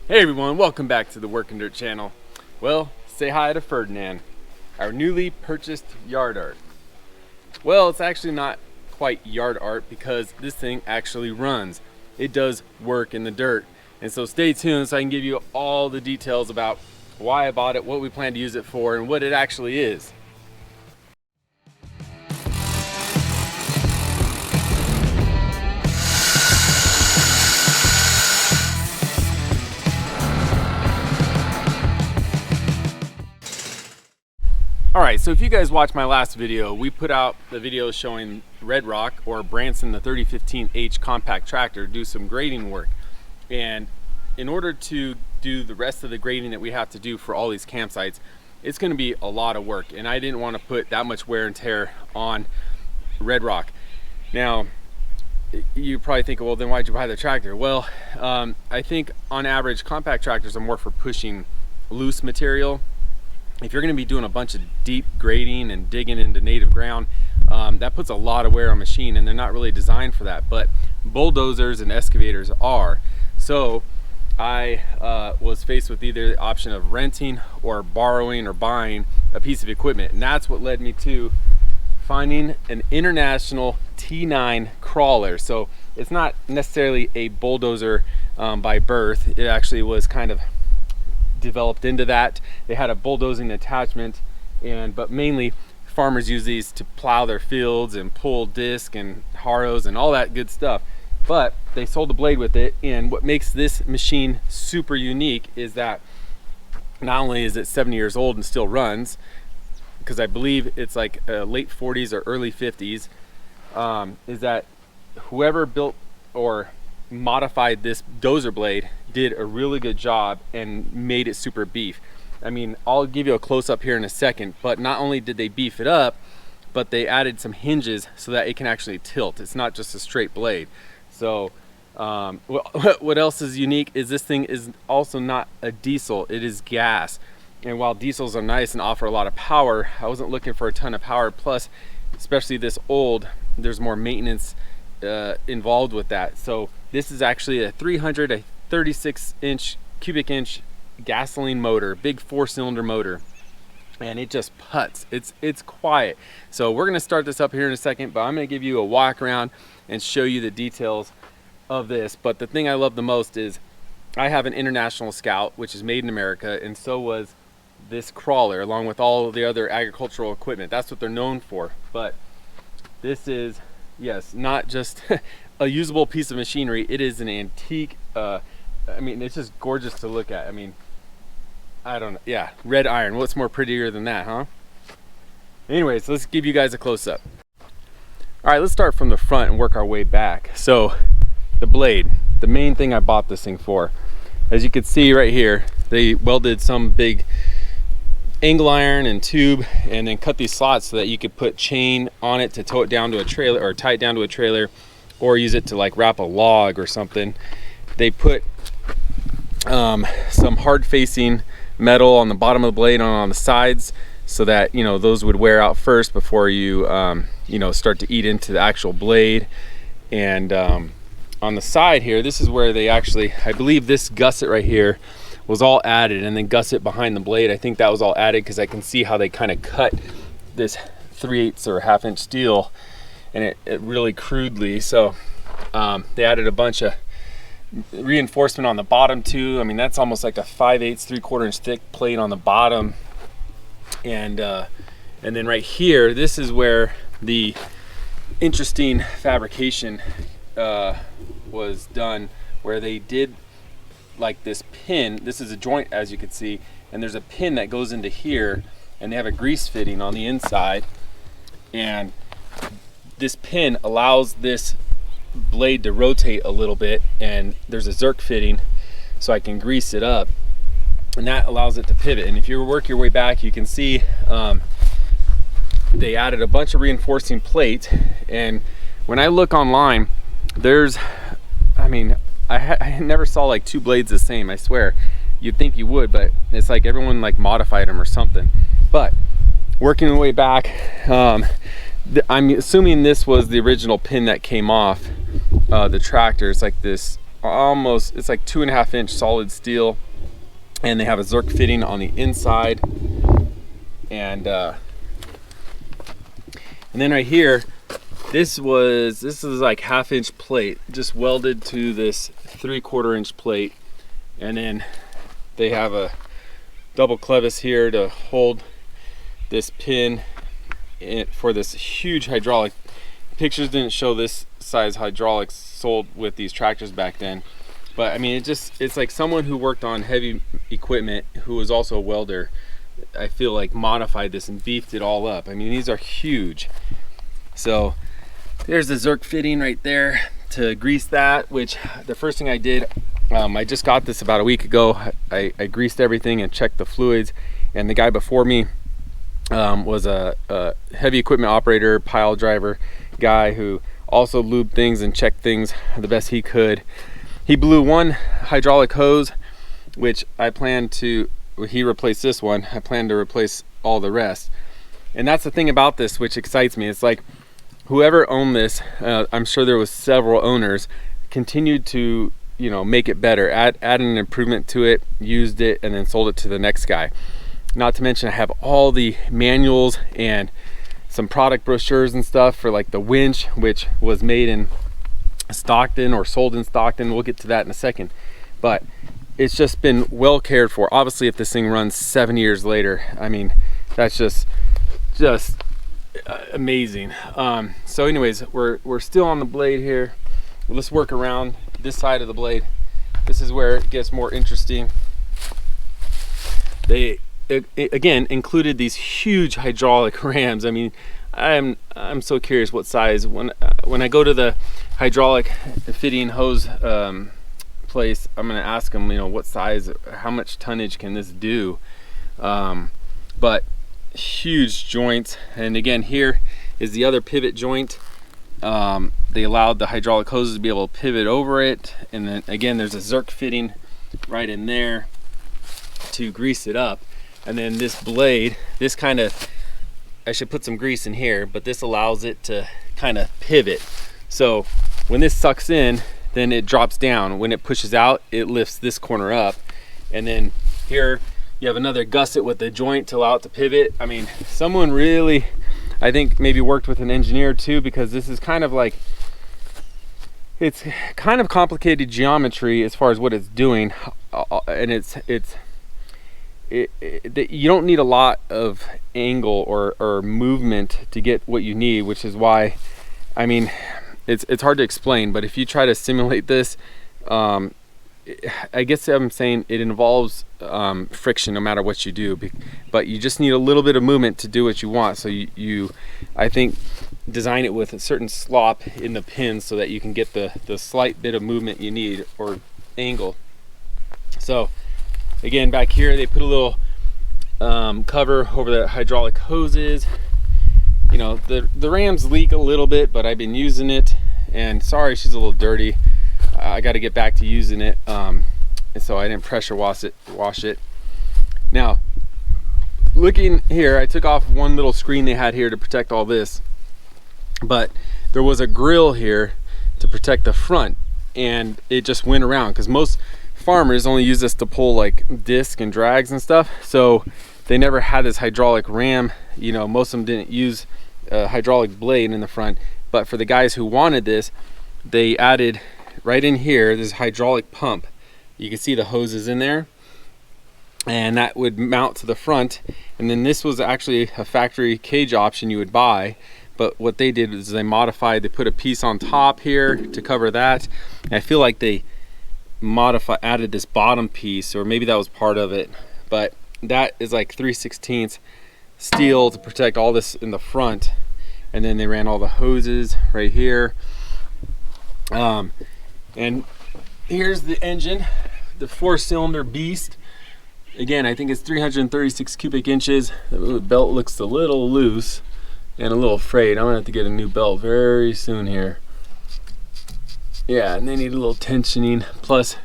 Hey everyone, welcome back to the Working Dirt channel. Well, say hi to Ferdinand, our newly purchased yard art. Well, it's actually not quite yard art because this thing actually runs. It does work in the dirt. And so stay tuned so I can give you all the details about why I bought it, what we plan to use it for, and what it actually is. Alright, so if you guys watched my last video, we put out the video showing Red Rock or Branson the 3015H compact tractor do some grading work. And in order to do the rest of the grading that we have to do for all these campsites, it's going to be a lot of work, and I didn't want to put that much wear and tear on Red Rock. Now, you probably think, well, then why'd you buy the tractor? Well, I think on average compact tractors are more for pushing loose material. If you're going to be doing a bunch of deep grading and digging into native ground, that puts a lot of wear on machine, and they're not really designed for that. But bulldozers and excavators are. So I was faced with either the option of renting or borrowing or buying a piece of equipment, and that's what led me to finding an International T9 crawler. So it's not necessarily a bulldozer by birth. It actually was kind of developed into that. They had a bulldozing attachment, but mainly farmers use these to plow their fields and pull disc and harrows and all that good stuff. But they sold a blade with it, and what makes this machine super unique is that not only is it 70 years old and still runs, because I believe it's like late 40s or early 50s, is that whoever built or modified this dozer blade did a really good job and made it super beef. I mean, I'll give you a close-up here in a second, but not only did they beef it up, but they added some hinges so that it can actually tilt. It's not just a straight blade. So what else is unique is this thing is also not a diesel, it is gas. And while diesels are nice and offer a lot of power, I wasn't looking for a ton of power. Plus, especially this old, there's more maintenance involved with that. So this is actually a 36 cubic inch gasoline motor, big 4-cylinder motor, and it just puts. It's quiet. So we're going to start this up here in a second, but I'm going to give you a walk around and show you the details of this. But the thing I love the most is I have an International Scout, which is made in America, and so was this crawler, along with all of the other agricultural equipment. That's what they're known for. But this is, yes, not just a usable piece of machinery. It is an antique. I mean, it's just gorgeous to look at. I mean, I don't know. Yeah, red iron. What's more prettier than that, huh? Anyways, let's give you guys a close-up. All right, let's start from the front and work our way back. So the blade, the main thing I bought this thing for. As you can see right here, they welded some big angle iron and tube and then cut these slots so that you could put chain on it to tow it down to a trailer, or tie it down to a trailer, or use it to like wrap a log or something. They put some hard facing metal on the bottom of the blade and on the sides so that, you know, those would wear out first before you you know, start to eat into the actual blade. And on the side here, this is where they actually, I believe this gusset right here was all added, and then gusset behind the blade, I think that was all added because I can see how they kind of cut this 3/8 or 1/2 inch steel, and it really crudely. So they added a bunch of reinforcement on the bottom too. I mean, that's almost like a 5/8 3/4 inch thick plate on the bottom. And then right here, this is where the interesting fabrication was done, where they did like this pin. This is a joint, as you can see, and there's a pin that goes into here, and they have a grease fitting on the inside, and this pin allows this blade to rotate a little bit, and there's a zerk fitting so I can grease it up, and that allows it to pivot. And if you work your way back, you can see they added a bunch of reinforcing plates. And when I look online, there's, I mean, I never saw like two blades the same. I swear, you'd think you would, but it's like everyone like modified them or something. But working the way back, I'm assuming this was the original pin that came off the tractor. It's like this almost, it's like 2.5 inch solid steel, and they have a Zerk fitting on the inside. And then right here, this is like 1/2 inch plate just welded to this 3/4 inch plate, and then they have a double clevis here to hold this pin for this huge hydraulic. Pictures didn't show this size hydraulics sold with these tractors back then, but I mean, it's like someone who worked on heavy equipment who was also a welder, I feel like, modified this and beefed it all up. I mean, these are huge. So there's the Zerk fitting right there to grease that, which the first thing I did, I just got this about a week ago. I greased everything and checked the fluids, and the guy before me was a heavy equipment operator, pile driver guy who also lubed things and checked things the best he could. He blew one hydraulic hose, which he replaced this one. I plan to replace all the rest. And that's the thing about this which excites me. It's like whoever owned this, I'm sure there was several owners, continued to, you know, make it better, add an improvement to it, used it, and then sold it to the next guy. Not to mention I have all the manuals and some product brochures and stuff for like the winch, which was made in Stockton or sold in Stockton. We'll get to that in a second. But it's just been well cared for. Obviously, if this thing runs 7 years later, I mean, that's just amazing. So anyways, we're still on the blade here. Let's work around this side of the blade. This is where it gets more interesting. They again included these huge hydraulic rams. I mean, I'm so curious what size. When I go to the hydraulic fitting hose place, I'm gonna ask them, you know, what size, how much tonnage can this do? But huge joints. And again, here is the other pivot joint. They allowed the hydraulic hoses to be able to pivot over it, and then again there's a Zerk fitting right in there to grease it up. And then this blade, this kind of, I should put some grease in here, but this allows it to kind of pivot. So when this sucks in, then it drops down. When it pushes out, it lifts this corner up. And then here you have another gusset with the joint to allow it to pivot. I mean, someone really, I think, maybe worked with an engineer too, because this is kind of like, it's kind of complicated geometry as far as what it's doing. And you don't need a lot of angle or movement to get what you need, which is why, I mean, it's hard to explain, but if you try to simulate this, I guess I'm saying it involves friction no matter what you do, but you just need a little bit of movement to do what you want. So you I think, design it with a certain slop in the pins so that you can get the slight bit of movement you need, or angle. So again, back here they put a little cover over the hydraulic hoses. You know, the rams leak a little bit, but I've been using it, and sorry, she's a little dirty. I got to get back to using it, and so I didn't pressure wash it. Now, looking here, I took off one little screen they had here to protect all this, but there was a grill here to protect the front, and it just went around, because most farmers only use this to pull like disc and drags and stuff, so they never had this hydraulic ram. You know, most of them didn't use a hydraulic blade in the front, but for the guys who wanted this, they added right in here this hydraulic pump. You can see the hoses in there, and that would mount to the front. And then this was actually a factory cage option you would buy, but what they did is they modified, they put a piece on top here to cover that, and I feel like they added this bottom piece, or maybe that was part of it, but that is like 3/16 steel to protect all this in the front. And then they ran all the hoses right here, and here's the engine, the 4-cylinder beast. Again, I think it's 336 cubic inches. The belt looks a little loose and a little frayed. I'm gonna have to get a new belt very soon here. Yeah, and they need a little tensioning. Plus,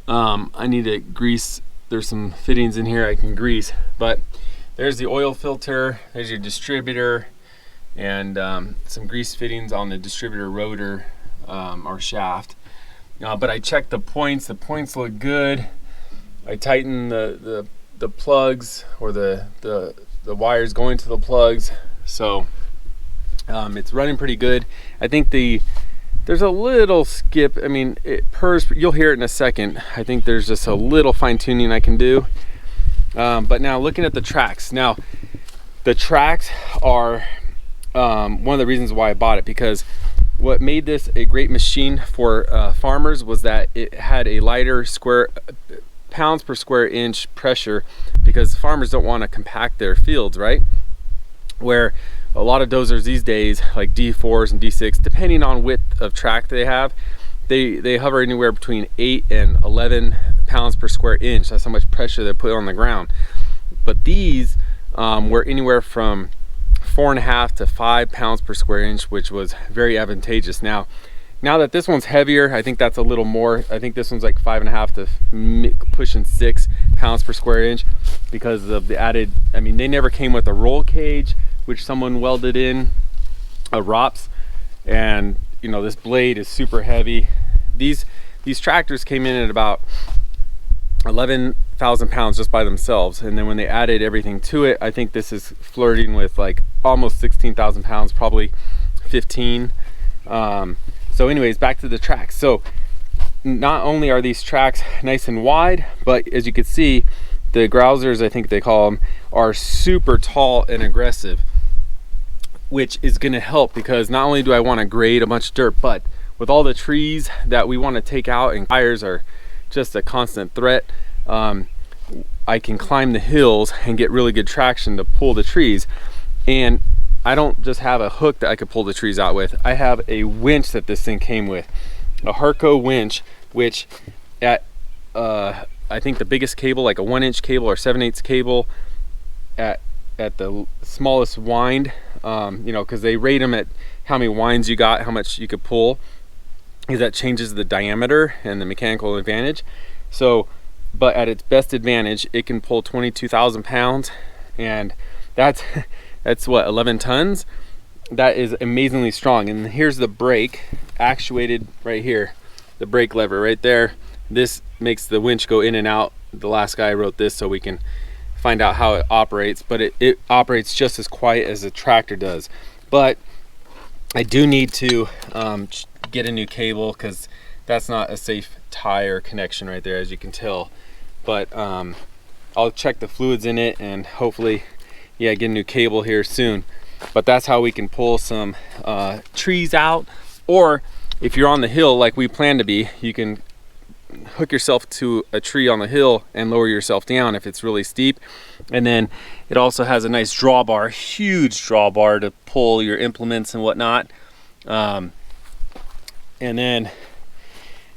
I need to grease. There's some fittings in here I can grease. But there's the oil filter. There's your distributor, and some grease fittings on the distributor rotor or shaft. but I checked the points look good. I tightened the plugs, or the wires going to the plugs, so it's running pretty good. I think there's a little skip. I mean, it purrs, you'll hear it in a second. I think there's just a little fine tuning I can do. But now looking at the tracks, now the tracks are one of the reasons why I bought it, because what made this a great machine for farmers was that it had a lighter pounds per square inch pressure, because farmers don't want to compact their fields, right? Where a lot of dozers these days, like D4s and D6, depending on width of track they have, they hover anywhere between 8 and 11 pounds per square inch. That's how much pressure they put on the ground. But these were anywhere from 4.5 to 5 pounds per square inch, which was very advantageous. Now that this one's heavier, I think that's a little more. I think this one's like 5.5 to pushing 6 pounds per square inch, because of the added, I mean, they never came with a roll cage, which someone welded in, a ROPS, and you know, this blade is super heavy. These tractors came in at about 11,000 pounds just by themselves, and then when they added everything to it, I think this is flirting with like almost 16,000 pounds, probably 15. So anyways, back to the tracks. So not only are these tracks nice and wide, but as you can see, the grousers, I think they call them, are super tall and aggressive, which is going to help, because not only do I want to grade a bunch of dirt, but with all the trees that we want to take out, and tires are just a constant threat, I can climb the hills and get really good traction to pull the trees. And I don't just have a hook that I could pull the trees out with. I have a winch that this thing came with, a Harco winch, which at I think the biggest cable, like a 1-inch cable or 7/8 cable, at the smallest wind, you know, because they rate them at how many winds you got, how much you could pull, because that changes the diameter and the mechanical advantage. So, but at its best advantage, it can pull 22,000 pounds, and that's what, 11 tons. That is amazingly strong. And here's the brake actuated right here, the brake lever right there. This makes the winch go in and out. The last guy wrote this so we can find out how it operates, but it operates just as quiet as a tractor does. But I do need to get a new cable, because that's not a safe tire connection right there, as you can tell. But I'll check the fluids in it, and hopefully, yeah, get a new cable here soon. But that's how we can pull some trees out. Or if you're on the hill like we plan to be, you can hook yourself to a tree on the hill and lower yourself down if it's really steep. And then it also has a nice drawbar, huge drawbar, to pull your implements and whatnot. And then,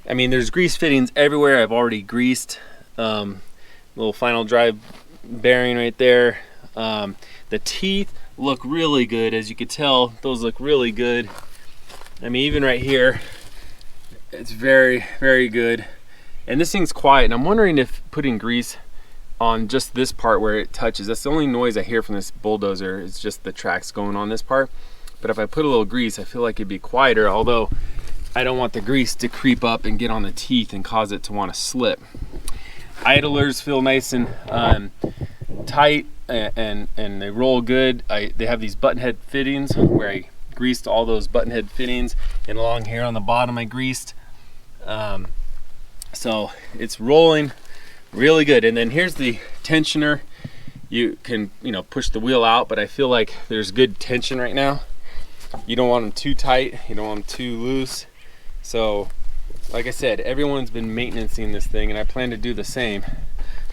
I mean, there's grease fittings everywhere. I've already greased. Little final drive bearing right there. The teeth look really good, as you can tell. Those look really good. I mean, even right here, it's very, very good. And this thing's quiet, and I'm wondering if putting grease on just this part where it touches, that's the only noise I hear from this BullDozer, is just the tracks going on this part. But if I put a little grease, I feel like it'd be quieter, although I don't want the grease to creep up and get on the teeth and cause it to want to slip. Idlers feel nice and tight, and they roll good. They have these button head fittings where I greased all those button head fittings, and along here on the bottom I greased. So it's rolling really good. And then here's the tensioner. You can, you know, push the wheel out, but I feel like there's good tension right now. You don't want them too tight, you don't want them too loose. So like I said, everyone's been maintaining this thing, and I plan to do the same,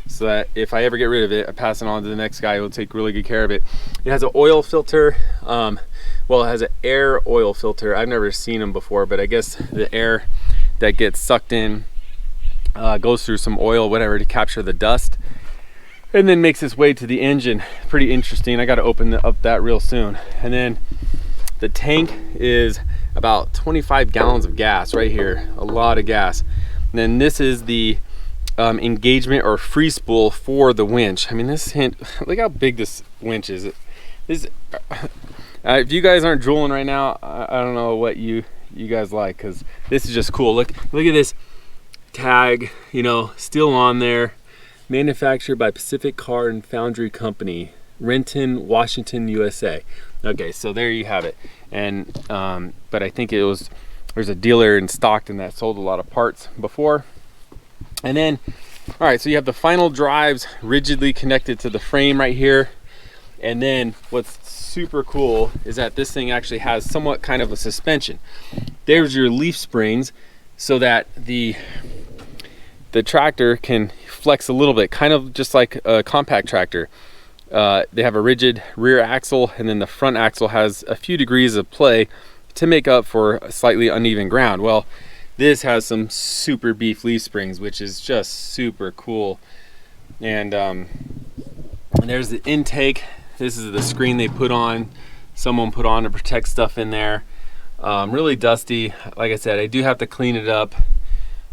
so that if I ever get rid of it, I pass it on to the next guy who will take really good care of it. It has an oil filter. Well, it has an air oil filter. I've never seen them before, but I guess the air that gets sucked in goes through some oil, whatever, to capture the dust, and then makes its way to the engine. Pretty interesting. I got to open up that real soon. And then the tank is about 25 gallons of gas right here, a lot of gas. And then this is the engagement or free spool for the winch. I mean, this look how big this winch is. This if you guys aren't drooling right now, I don't know what you you guys like, because this is just cool. Look at this tag, you know, still on there. Manufactured by Pacific Car and Foundry Company, Renton, Washington, USA. Okay, so there you have it. And but I think there's a dealer in Stockton that sold a lot of parts before. And then, all right, so you have the final drives rigidly connected to the frame right here. And then what's super cool is that this thing actually has somewhat kind of a suspension. There's your leaf springs so that the tractor can flex a little bit, kind of just like a compact tractor. They have a rigid rear axle, and then the front axle has a few degrees of play to make up for slightly uneven ground. Well, this has some super beef leaf springs, which is just super cool. And there's the intake. This is the screen they put on, someone put on to protect stuff in there. Really dusty. Like I said, I do have to clean it up.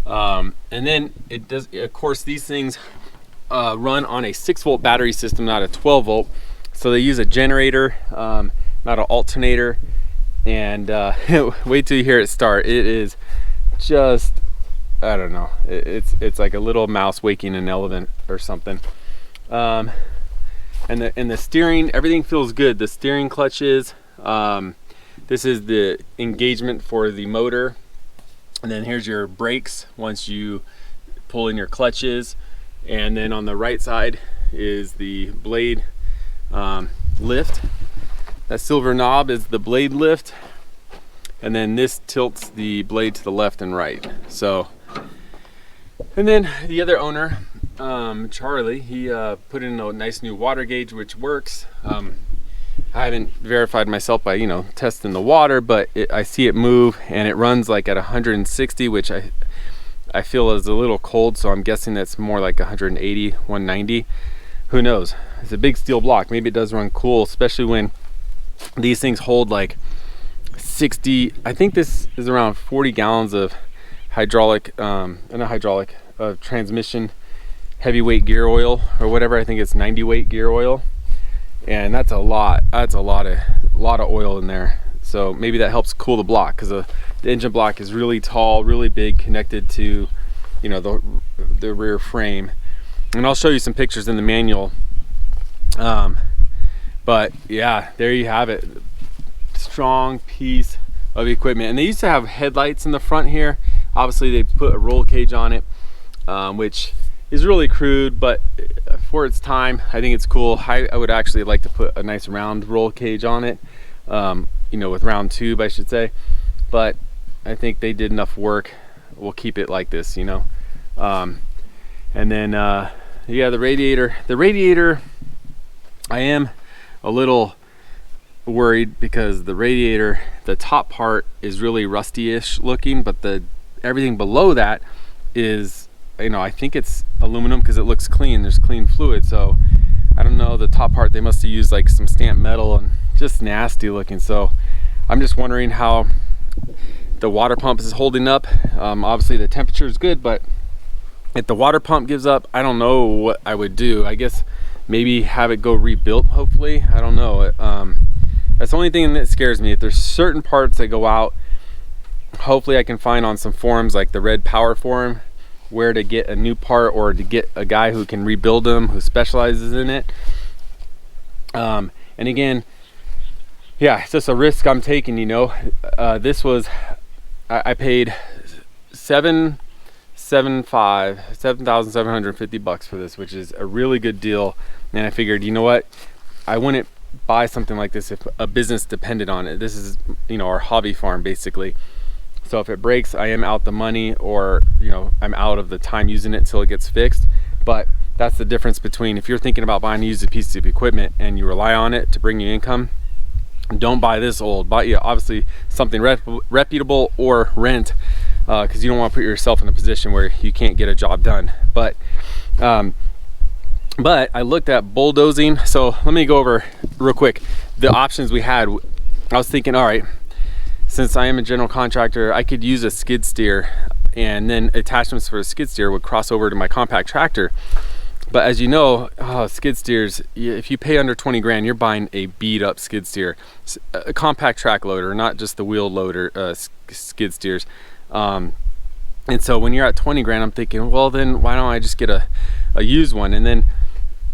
And then it does, of course, these things run on a 6-volt battery system, not a 12-volt. So they use a generator, not an alternator. And wait till you hear it start. It is just, I don't know. It's like a little mouse waking an elephant or something. And the steering, everything feels good. The steering clutches. This is the engagement for the motor. And then here's your brakes once you pull in your clutches. And then on the right side is the blade lift. That silver knob is the blade lift. And then this tilts the blade to the left and right. So, and then the other owner, Charlie, he put in a nice new water gauge, which works. I haven't verified myself by, you know, testing the water, but I see it move, and it runs like at 160, which I feel is a little cold, so I'm guessing that's more like 180, 190. Who knows? It's a big steel block. Maybe it does run cool, especially when these things hold like 60. I think this is around 40 gallons of hydraulic, transmission heavyweight gear oil or whatever. I think it's 90 weight gear oil. And that's a lot of oil in there. So maybe that helps cool the block, because the engine block is really tall, really big, connected to, you know, the rear frame. And I'll show you some pictures in the manual. But yeah, there you have it. Strong piece of equipment. And they used to have headlights in the front here. Obviously they put a roll cage on it, which is really crude, but for its time, I think it's cool. I would actually like to put a nice round roll cage on it, you know, with round tube, I should say. But I think they did enough work. We'll keep it like this, you know. And then, yeah, the radiator. The radiator, I am a little worried because the radiator, the top part is really rusty-ish looking, but everything below that is, you know, I think it's aluminum because it looks clean. There's clean fluid. So I don't know, the top part, they must have used like some stamped metal and just nasty looking. So I'm just wondering how the water pump is holding up. Obviously the temperature is good, but if the water pump gives up, I don't know what I would do. I guess maybe have it go rebuilt, hopefully. I don't know. That's the only thing that scares me. If there's certain parts that go out, hopefully I can find on some forums like the Red Power forum where to get a new part, or to get a guy who can rebuild them, who specializes in it. And again, yeah, it's just a risk I'm taking, you know. This was, I paid $7,750 for this, which is a really good deal. And I figured, you know what, I wouldn't buy something like this if a business depended on it. This is, you know, our hobby farm basically. So if it breaks, I am out the money, or, you know, I'm out of the time using it until it gets fixed. But that's the difference between, if you're thinking about buying a used piece of equipment and you rely on it to bring you income, don't buy this old. Buy, yeah, obviously something reputable, or rent, because you don't want to put yourself in a position where you can't get a job done. But I looked at bulldozing. So let me go over real quick the options we had. I was thinking, all right, since I am a general contractor, I could use a skid steer, and then attachments for a skid steer would cross over to my compact tractor. But as you know, skid steers, if you pay under 20 grand, you're buying a beat up skid steer, a compact track loader, not just the wheel loader, skid steers. And so when you're at 20 grand, I'm thinking, well, then why don't I just get a used one, and then,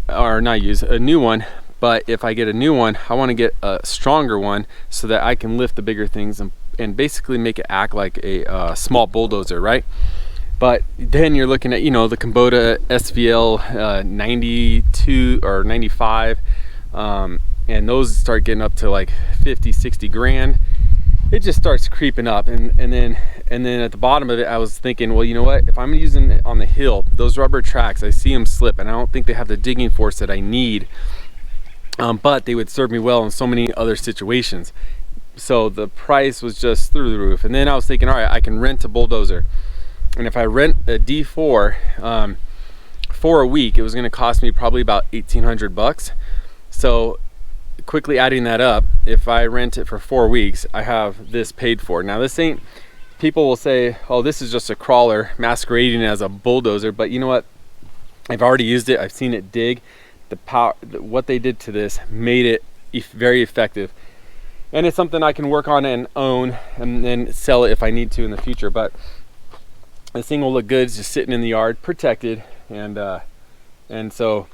or not used, a new one. But if I get a new one, I want to get a stronger one so that I can lift the bigger things and basically make it act like a small bulldozer, right? But then you're looking at, you know, the Kubota SVL 92 or 95, and those start getting up to like 50, 60 grand. It just starts creeping up, and then at the bottom of it, I was thinking, well, you know what? If I'm using it on the hill, those rubber tracks, I see them slip, and I don't think they have the digging force that I need. But they would serve me well in so many other situations. So the price was just through the roof. And then I was thinking, all right, I can rent a bulldozer. And if I rent a D4 for a week, it was going to cost me probably about 1,800 bucks. So quickly adding that up, if I rent it for 4 weeks, I have this paid for. Now this ain't, people will say, oh, this is just a crawler masquerading as a bulldozer. But you know what? I've already used it. I've seen it dig. The power, what they did to this made it very effective, and it's something I can work on and own and then sell it if I need to in the future. But this thing will look good. It's just sitting in the yard protected, and so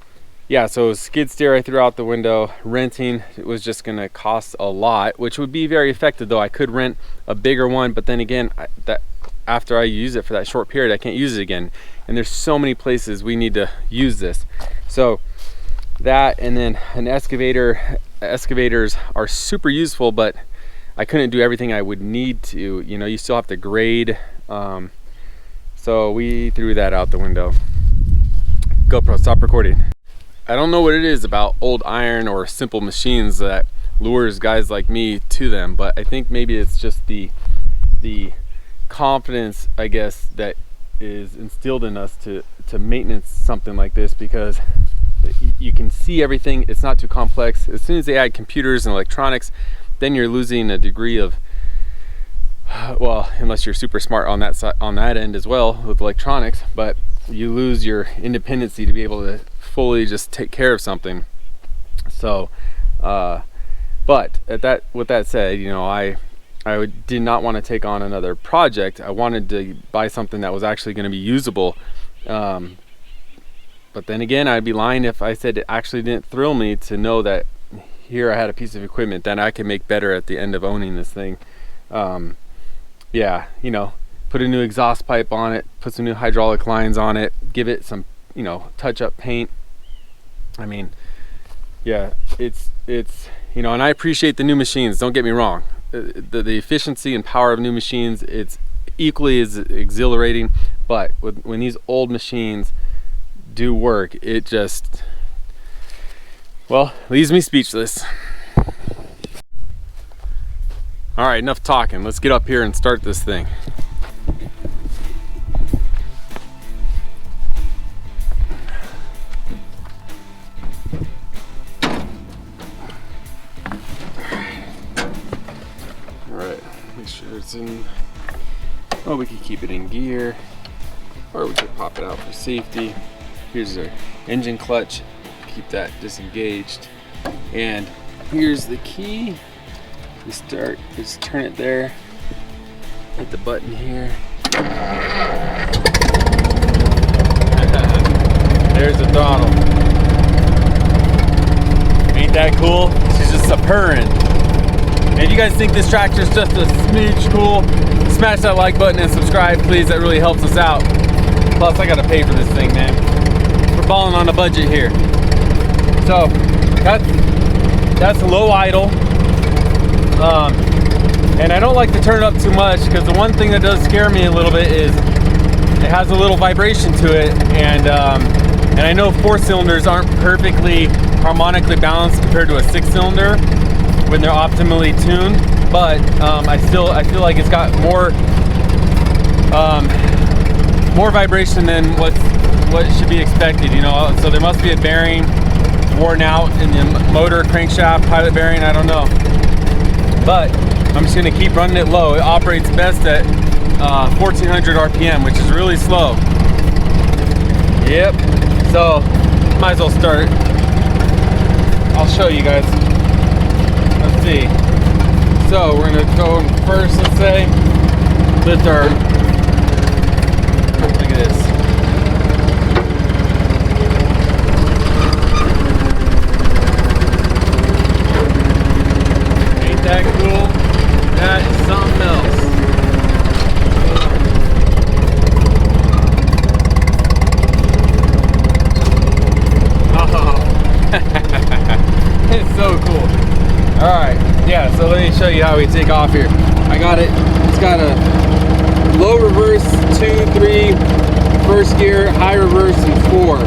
yeah, so skid steer I threw out the window. Renting, it was just gonna cost a lot, which would be very effective though. I could rent a bigger one, but then again, that after I use it for that short period, I can't use it again, and there's so many places we need to use this. So that, and then an excavator. Excavators are super useful, but I couldn't do everything I would need to. You know, you still have to grade. So we threw that out the window. GoPro, stop recording. I don't know what it is about old iron or simple machines that lures guys like me to them, but I think maybe it's just the confidence, I guess, that is instilled in us to maintenance something like this, because you can see everything. It's not too complex. As soon as they add computers and electronics, then you're losing a degree of, well, unless you're super smart on that side, on that end as well with electronics, but you lose your independency to be able to fully just take care of something. So but with that said, you know, I did not want to take on another project. I wanted to buy something that was actually going to be usable. But then again, I'd be lying if I said it actually didn't thrill me to know that here I had a piece of equipment that I can make better at the end of owning this thing. Yeah, you know, put a new exhaust pipe on it, put some new hydraulic lines on it, give it some, you know, touch up paint. I mean, yeah, it's you know, and I appreciate the new machines, don't get me wrong. The efficiency and power of new machines, it's equally as exhilarating, but when these old machines do work, it just, well, leaves me speechless. All right, enough talking. Let's get up here and start this thing. All right, make sure it's in, oh, we could keep it in gear, or we could pop it out for safety. Here's our engine clutch, keep that disengaged. And here's the key. You start, just turn it there, hit the button here. There's the throttle. Ain't that cool? She's just a purring. And if you guys think this tractor is just a smidge cool, smash that like button and subscribe, please. That really helps us out. Plus, I gotta pay for this thing, man. We're balling on a budget here. So that's low idle. And I don't like to turn it up too much, because the one thing that does scare me a little bit is it has a little vibration to it, and I know 4-cylinders aren't perfectly harmonically balanced compared to a 6-cylinder when they're optimally tuned, but I feel like it's got more vibration than what should be expected, you know. So there must be a bearing worn out in the motor, crankshaft, pilot bearing, I don't know. But I'm just gonna keep running it low. It operates best at 1400 RPM, which is really slow. Yep, so might as well start. I'll show you guys. Let's see. So we're gonna go first, let's say. lift our, look at this. Ain't that cool? That is something else. It's so cool. All right, yeah, so let me show you how we take off here. I got it, it's got a low reverse, 2, 3, first gear, high reverse, and 4.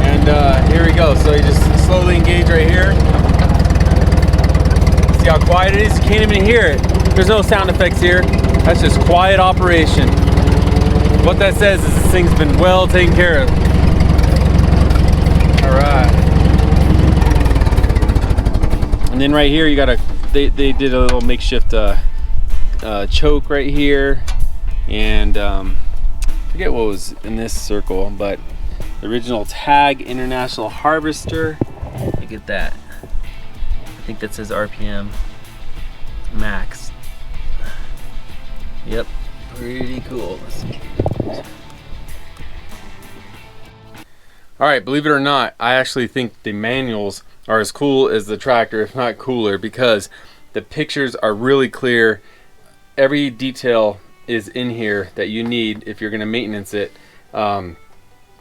And here we go. So you just slowly engage right here. See how quiet it is? You can't even hear it. There's no sound effects here. That's just quiet operation. What that says is this thing's been well taken care of. All right. And then right here, you got they did a little makeshift choke right here, and forget what was in this circle, but the original tag International Harvester. Look at that. I think that says RPM max. Yep, pretty cool. All right, believe it or not, I actually think the manuals are as cool as the tractor, if not cooler, because the pictures are really clear. Every detail is in here that you need if you're going to maintenance it.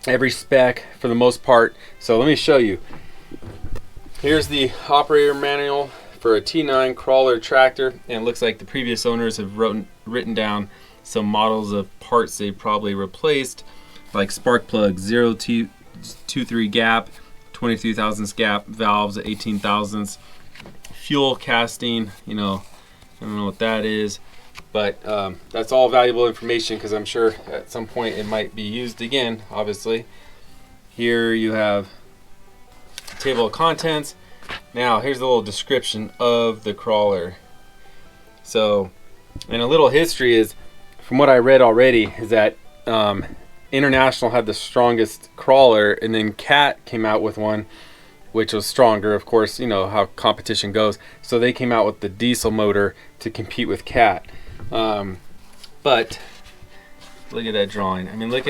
Every spec for the most part. So let me show you. Here's the operator manual for a T9 crawler tractor, and it looks like the previous owners have written down some models of parts they probably replaced, like spark plugs, 023 gap, 23 thousandths gap, valves at 18 thousandths, fuel casting, you know, I don't know what that is, but that's all valuable information because I'm sure at some point it might be used again, obviously. Here you have a table of contents. Now here's a little description of the crawler. So, and a little history is, from what I read already, is that International had the strongest crawler, and then Cat came out with one which was stronger. Of course, you know how competition goes, so they came out with the diesel motor to compete with Cat. But look at that drawing. I mean, look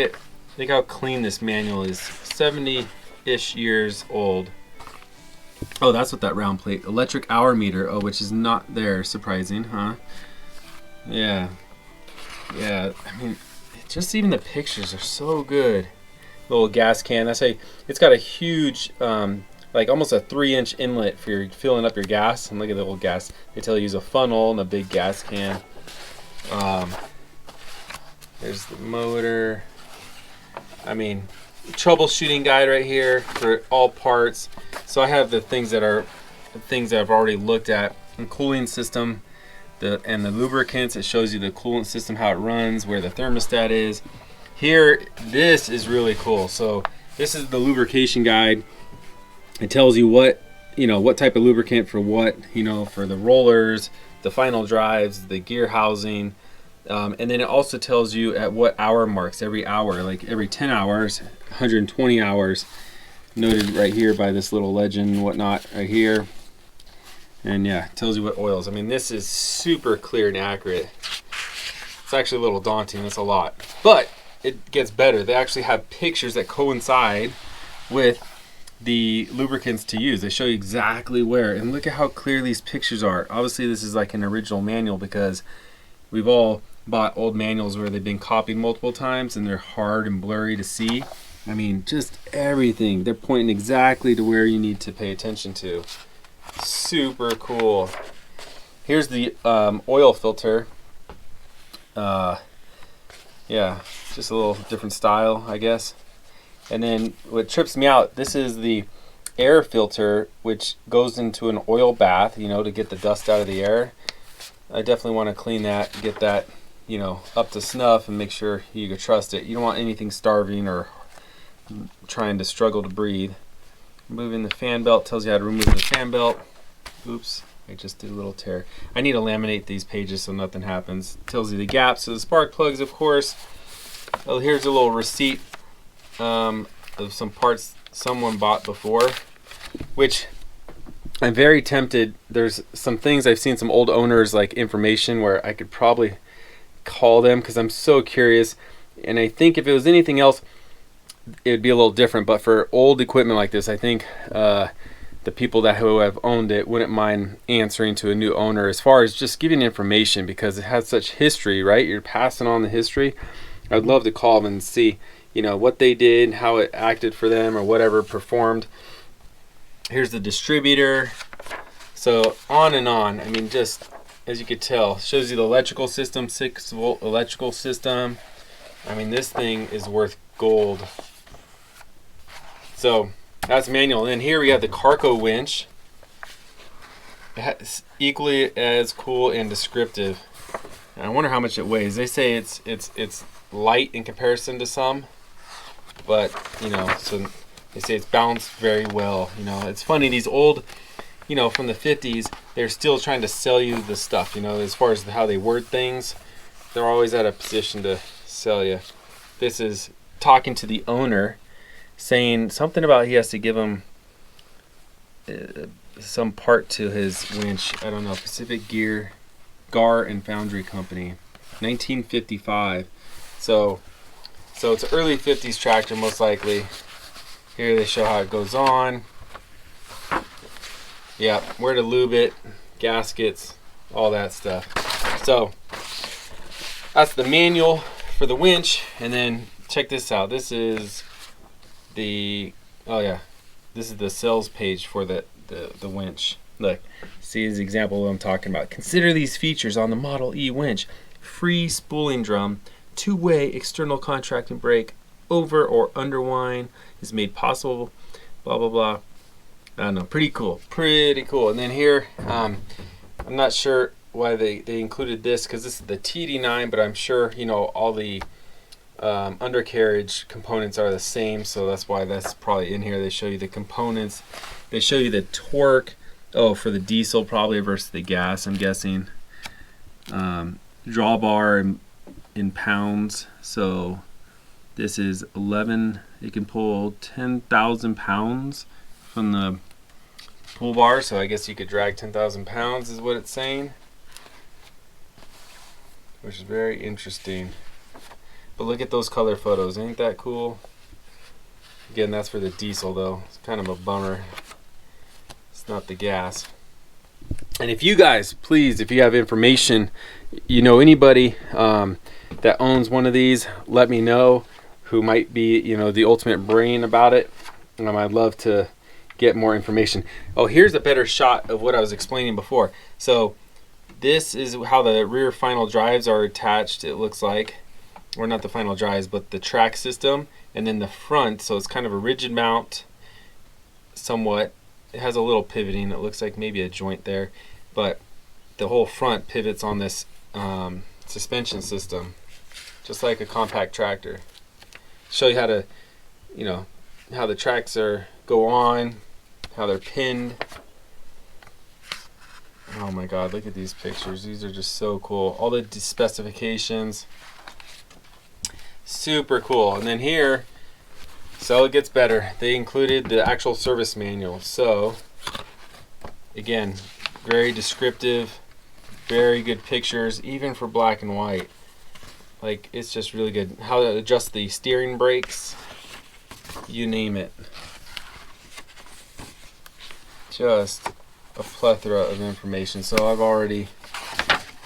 how clean this manual is. 70-ish years old. Oh, that's what that round plate, electric hour meter, oh, which is not there. Surprising, huh? Yeah, I mean, just even the pictures are so good. Little gas can. That's it's got a huge, like almost a 3-inch inlet for your filling up your gas. And look at the little gas. They tell you use a funnel and a big gas can. There's the motor. I mean, troubleshooting guide right here for all parts. So I have the things that I've already looked at. And cooling system. And the lubricants, it shows you the coolant system, how it runs, where the thermostat is. Here, this is really cool. So this is the lubrication guide. It tells you what type of lubricant for what, for the rollers, the final drives, the gear housing, and then it also tells you at what hour marks, every hour, like every 10 hours, 120 hours, noted right here by this little legend and whatnot right here. And yeah, it tells you what oils. I mean, this is super clear and accurate. It's actually a little daunting, that's a lot. But it gets better. They actually have pictures that coincide with the lubricants to use. They show you exactly where. And look at how clear these pictures are. Obviously, this is like an original manual because we've all bought old manuals where they've been copied multiple times and they're hard and blurry to see. I mean, just everything. They're pointing exactly to where you need to pay attention to. Super cool. Here's the oil filter. Yeah, just a little different style, I guess. And then what trips me out, this is the air filter, which goes into an oil bath, to get the dust out of the air. I definitely want to clean that, get that, up to snuff and make sure you can trust it. You don't want anything starving or trying to struggle to breathe. Moving the fan belt tells you how to remove the fan belt. Oops, I just did a little tear. I need to laminate these pages so nothing happens. It tells you the gaps of the spark plugs, of course. Oh, here's a little receipt of some parts someone bought before, which I'm very tempted. There's some things I've seen some old owners like information where I could probably call them because I'm so curious. And I think if it was anything else, it would be a little different. But for old equipment like this, I think the people who have owned it wouldn't mind answering to a new owner as far as just giving information, because it has such history, right? You're passing on the history. I'd love to call them and see, you know, what they did, how it acted for them, or whatever performed. Here's the distributor. So on and on. I mean, just as you could tell, shows you the electrical system, 6-volt electrical system. I mean, this thing is worth gold. So that's manual. And then here we have the Carco winch. It's equally as cool and descriptive. And I wonder how much it weighs. They say it's light in comparison to some, but you know, so they say it's balanced very well. You know, it's funny, these old, you know, from the 50s, they're still trying to sell you the stuff, you know, as far as how they word things. They're always at a position to sell you. This is talking to the owner, saying something about he has to give him some part to his winch. I don't know, Pacific Gear, Gar and Foundry Company, 1955. So it's an early 50s tractor, most likely. Here they show how it goes on. Yeah, where to lube it, gaskets, all that stuff. So that's the manual for the winch. And then check this out. This is the, oh yeah, this is the sales page for the winch. Look, see this example of what I'm talking about. Consider these features on the Model E winch: free spooling drum, two-way external contracting brake, over or underwind is made possible, blah blah blah. I don't know, pretty cool. And then here, I'm not sure why they included this, because this is the TD9, but I'm sure, you know, all the undercarriage components are the same, so that's why that's probably in here. They show you the components, they show you the torque, oh, for the diesel probably versus the gas, I'm guessing. Drawbar in pounds, so this is 11, it can pull 10,000 pounds from the pull bar, so I guess you could drag 10,000 pounds is what it's saying, which is very interesting. But look at those color photos, ain't that cool? Again, that's for the diesel though. It's kind of a bummer it's not the gas. And if you guys, please, if you have information, you know anybody that owns one of these, let me know, who might be, you know, the ultimate brain about it. I'd love to get more information. Oh, here's a better shot of what I was explaining before. So this is how the rear final drives are attached, it looks like. Or not the final drives, but the track system. And then the front, so it's kind of a rigid mount somewhat. It has a little pivoting, it looks like maybe a joint there, but the whole front pivots on this suspension system, just like a compact tractor. Show you how to, you know, how the tracks go on, how they're pinned. Oh my god, look at these pictures. These are just so cool. All the specifications, super cool. And then here, so it gets better, they included the actual service manual. So again, very descriptive, very good pictures, even for black and white. Like, it's just really good. How to adjust the steering brakes, you name it. Just a plethora of information. So I've already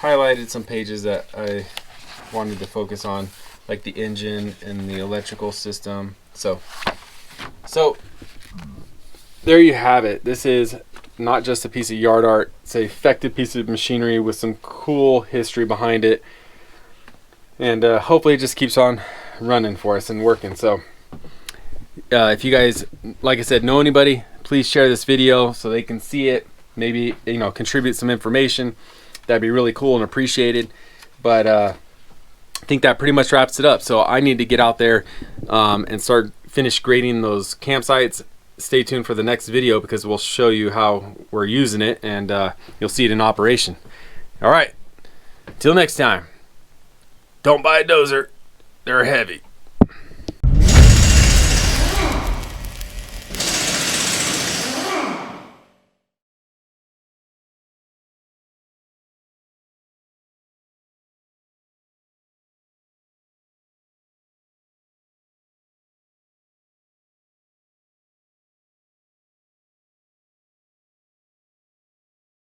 highlighted some pages that I wanted to focus on, like the engine and the electrical system. So there you have it. This is not just a piece of yard art, it's an effective piece of machinery with some cool history behind it. And hopefully it just keeps on running for us and working. So if you guys, like I said, know anybody, please share this video so they can see it, maybe, you know, contribute some information. That'd be really cool and appreciated. But I think that pretty much wraps it up. So I need to get out there and finish grading those campsites. Stay tuned for the next video, because we'll show you how we're using it, and you'll see it in operation. All right, till next time. Don't buy a dozer, they're heavy.